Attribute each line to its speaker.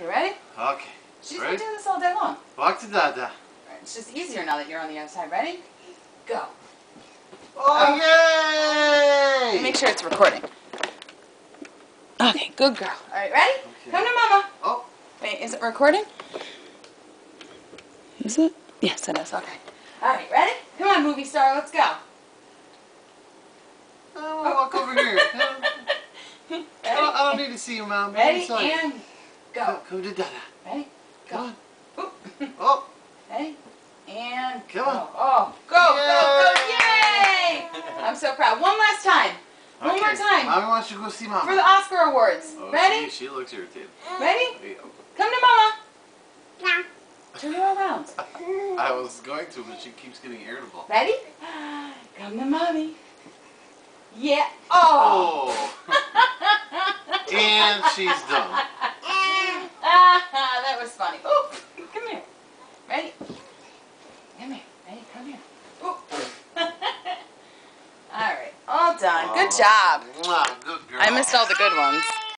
Speaker 1: You ready?
Speaker 2: Okay.
Speaker 1: She's been doing this all day long.
Speaker 2: Walk to Dada.
Speaker 1: It's just easier now that you're on the other side. Ready? Go.
Speaker 2: Oh, yay!
Speaker 1: Make sure it's recording. Okay, good girl. All right, ready?
Speaker 2: Okay.
Speaker 1: Come to Mama.
Speaker 2: Oh.
Speaker 1: Wait, is it recording? Is it? Yes, it is. Okay. All right, ready? Come on, movie star. Let's go.
Speaker 2: Oh, walk over here. I don't need to see you, Mom.
Speaker 1: Ready and go.
Speaker 2: Come to Dada.
Speaker 1: Ready? Go.
Speaker 2: Come on.
Speaker 1: Oop.
Speaker 2: Oh.
Speaker 1: Ready? And
Speaker 2: Come
Speaker 1: go.
Speaker 2: on.
Speaker 1: Oh, go, Yay! I'm so proud. One last time. One more time.
Speaker 2: Mommy wants you to go see Mama.
Speaker 1: For the Oscar Awards.
Speaker 2: Oh,
Speaker 1: Ready?
Speaker 2: She looks irritated.
Speaker 1: Ready?
Speaker 2: Yeah.
Speaker 1: Come to Mama. Yeah. Turn her around.
Speaker 2: I was going to, but she keeps getting irritable.
Speaker 1: Ready? Come to Mommy. Yeah. Oh.
Speaker 2: And she's done.
Speaker 1: That was funny. Oh, come here. Ready? Come here. Ready? Come here. Oh. All right. All done. Good job.
Speaker 2: Mwah, good girl.
Speaker 1: I missed all the good ones.